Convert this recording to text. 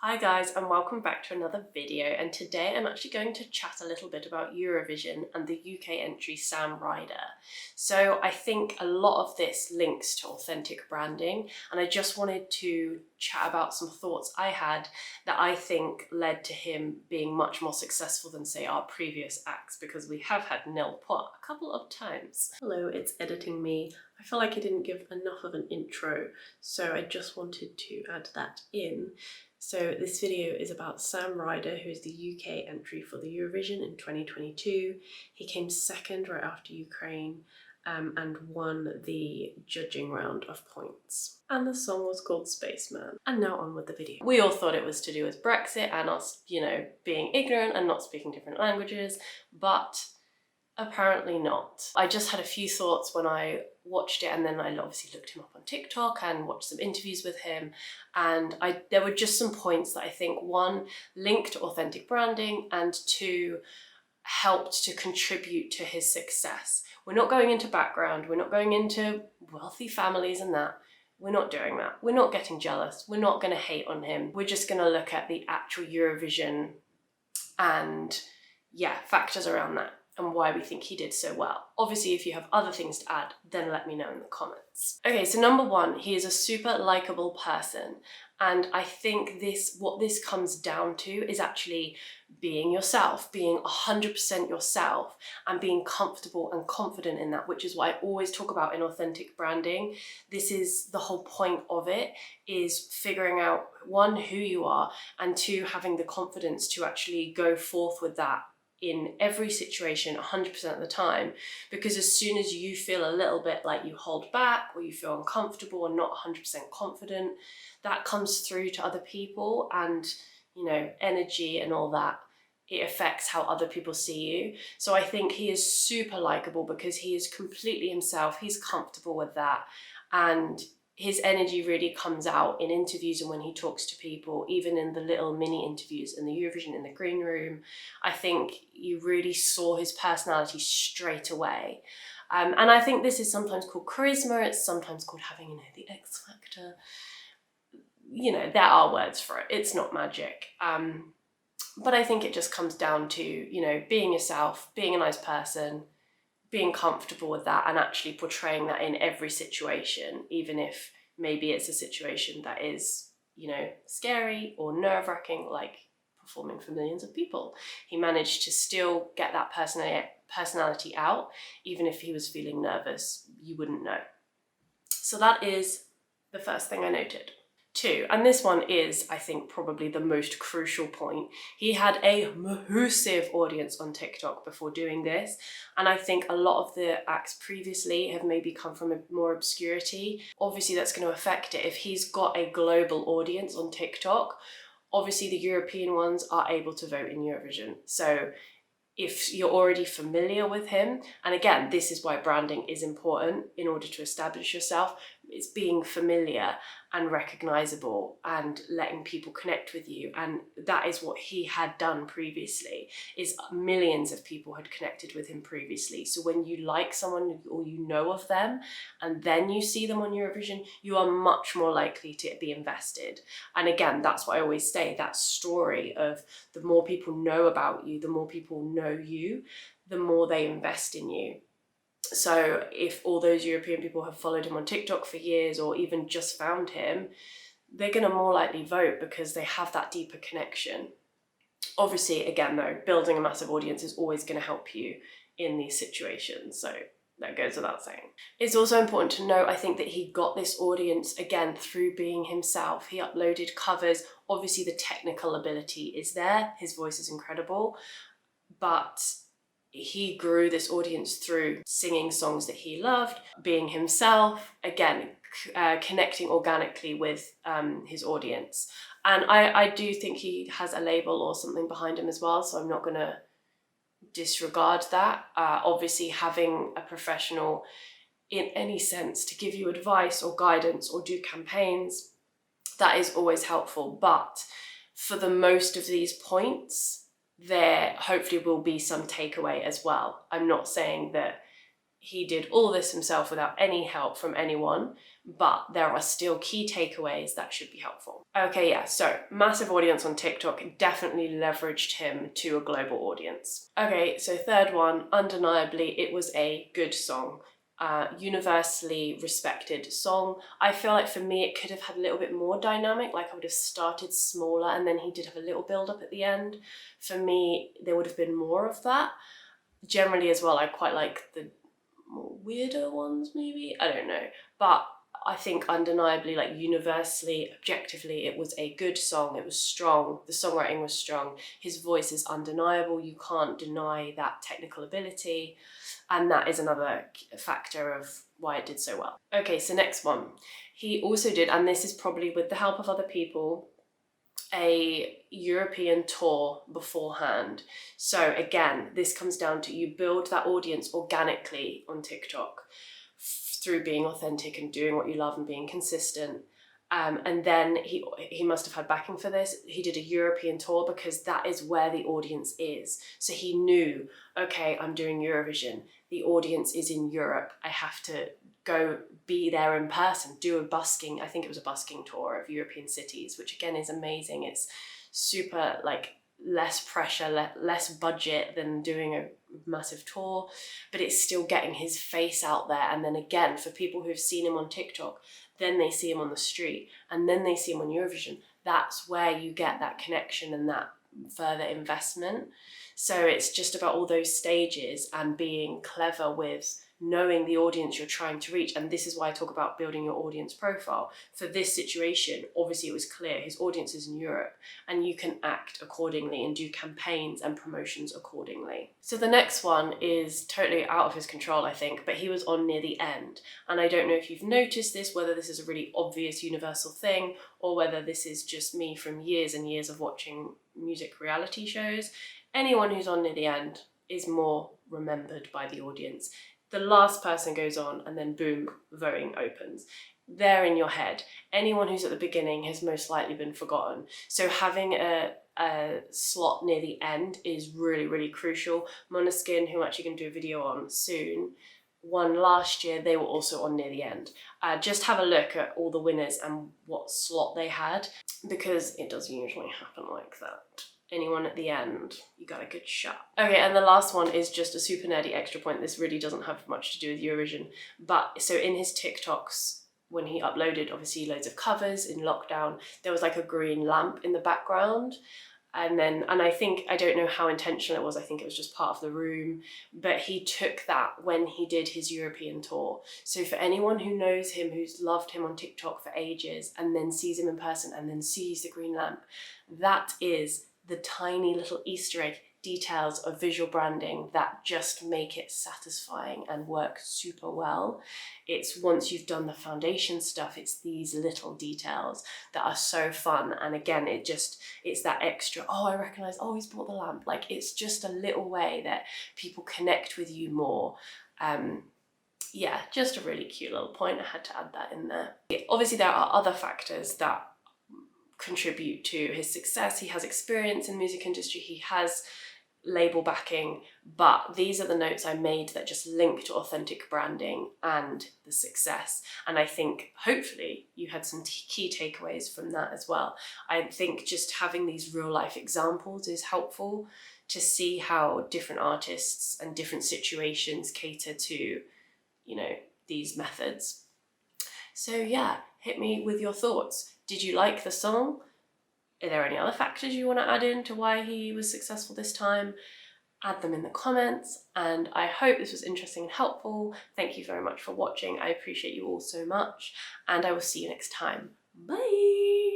Hi guys, and welcome back to another video, and today I'm actually going to chat a little bit about Eurovision and the UK entry Sam Ryder. So I think a lot of this links to authentic branding, and I just wanted to chat about some thoughts I had that I think led to him being much more successful than, say, our previous acts, because we have had nil point a couple of times. Hello, it's editing me. I feel like I didn't give enough of an intro, so I just wanted to add that in. So this video is about Sam Ryder, who is the UK entry for the Eurovision in 2022. He came second right after Ukraine and won the judging round of points. And the song was called Spaceman. And now on with the video. We all thought it was to do with Brexit and us, being ignorant and not speaking different languages, but apparently not. I just had a few thoughts when I watched it, and then I obviously looked him up on TikTok and watched some interviews with him, and there were just some points that I think, one, linked to authentic branding, and two, helped to contribute to his success. We're not going into background, we're not going into wealthy families and that. We're not doing that. We're not getting jealous. We're not going to hate on him. We're just going to look at the actual Eurovision and, factors around that and why we think he did so well. Obviously, if you have other things to add, then let me know in the comments. Okay, so number one, he is a super likable person. And I think what this comes down to is actually being yourself, being 100% yourself, and being comfortable and confident in that, which is what I always talk about in authentic branding. This is the whole point of it, is figuring out, one, who you are, and two, having the confidence to actually go forth with that in every situation 100% of the time. Because as soon as you feel a little bit like you hold back, or you feel uncomfortable and not 100% confident, that comes through to other people, and energy and all that, it affects how other people see you. So I think he is super likable because he is completely himself, he's comfortable with that, and his energy really comes out in interviews and when he talks to people, even in the little mini interviews in the Eurovision in the green room. I think you really saw his personality straight away. And I think this is sometimes called charisma, it's sometimes called having, the X factor. There are words for it, it's not magic. But I think it just comes down to, being yourself, being a nice person, being comfortable with that, and actually portraying that in every situation, even if maybe it's a situation that is, scary or nerve-wracking, like performing for millions of people. He managed to still get that personality out, even if he was feeling nervous, you wouldn't know. So that is the first thing I noted. Two, and this one is, I think, probably the most crucial point. He had a massive audience on TikTok before doing this, and I think a lot of the acts previously have maybe come from a more obscurity. Obviously, that's going to affect it. If he's got a global audience on TikTok, obviously the European ones are able to vote in Eurovision. So if you're already familiar with him, and again, this is why branding is important in order to establish yourself, it's being familiar and recognizable and letting people connect with you. And that is what he had done previously, is millions of people had connected with him previously. So when you like someone or you know of them and then you see them on Eurovision, you are much more likely to be invested. And again, that's what I always say, that story of the more people know about you, the more people know you, the more they invest in you. So if all those European people have followed him on TikTok for years, or even just found him, they're going to more likely vote because they have that deeper connection. Obviously, again though, building a massive audience is always going to help you in these situations. So that goes without saying. It's also important to note, I think, that he got this audience, again, through being himself. He uploaded covers. Obviously, the technical ability is there. His voice is incredible. But he grew this audience through singing songs that he loved, being himself, again, connecting organically with his audience. And I do think he has a label or something behind him as well, so I'm not going to disregard that. Obviously, having a professional in any sense to give you advice or guidance or do campaigns, that is always helpful. But for the most of these points, there hopefully will be some takeaway as well. I'm not saying that he did all this himself without any help from anyone, but there are still key takeaways that should be helpful. Okay, yeah, so massive audience on TikTok definitely leveraged him to a global audience. Okay, so third one, undeniably, it was a good song. Universally respected song. I feel like for me it could have had a little bit more dynamic, like I would have started smaller and then he did have a little build up at the end. For me, there would have been more of that. Generally as well, I quite like the more weirder ones maybe, I don't know. But I think undeniably, like universally, objectively, it was a good song. It was strong. The songwriting was strong. His voice is undeniable. You can't deny that technical ability. And that is another factor of why it did so well. Okay, so next one. He also did, and this is probably with the help of other people, a European tour beforehand. So again, this comes down to you build that audience organically on TikTok through being authentic and doing what you love and being consistent. And then he must have had backing for this. He did a European tour because that is where the audience is. So he knew, okay, I'm doing Eurovision. The audience is in Europe. I have to go be there in person, do a busking. I think it was a busking tour of European cities, which again is amazing. It's super like less pressure, less budget than doing a massive tour, but it's still getting his face out there. And then again, for people who've seen him on TikTok, then they see him on the street, and then they see him on Eurovision. That's where you get that connection and that further investment. So it's just about all those stages and being clever with knowing the audience you're trying to reach. And this is why I talk about building your audience profile. For this situation, obviously it was clear his audience is in Europe, and you can act accordingly and do campaigns and promotions accordingly. So the next one is totally out of his control, I think, but he was on near the end. And I don't know if you've noticed this, whether this is a really obvious universal thing, or whether this is just me from years and years of watching music reality shows. Anyone who's on near the end is more remembered by the audience. The last person goes on and then boom, voting opens. They're in your head. Anyone who's at the beginning has most likely been forgotten. So having a slot near the end is really, really crucial. Måneskin, who I'm actually going to do a video on soon, won last year. They were also on near the end. Just have a look at all the winners and what slot they had, because it does usually happen like that. Anyone at the end, you got a good shot. Okay, and the last one is just a super nerdy extra point. This really doesn't have much to do with Eurovision, but so in his TikToks, when he uploaded obviously loads of covers in lockdown, there was like a green lamp in the background. And I think, I don't know how intentional it was, I think it was just part of the room, but he took that when he did his European tour. So for anyone who knows him, who's loved him on TikTok for ages, and then sees him in person and then sees the green lamp, that is the tiny little Easter egg details of visual branding that just make it satisfying and work super well. It's once you've done the foundation stuff, it's these little details that are so fun. And again, it's that extra, oh, I recognize, oh, he's bought the lamp. Like, it's just a little way that people connect with you more. Yeah, just a really cute little point. I had to add that in there. Obviously, there are other factors that contribute to his success. He has experience in the music industry, he has label backing, but these are the notes I made that just link to authentic branding and the success. And I think hopefully you had some key takeaways from that as well. I think just having these real life examples is helpful to see how different artists and different situations cater to, you know, these methods. So yeah, hit me with your thoughts. Did you like the song? Are there any other factors you want to add in to why he was successful this time? Add them in the comments, and I hope this was interesting and helpful. Thank you very much for watching. I appreciate you all so much, and I will see you next time. Bye!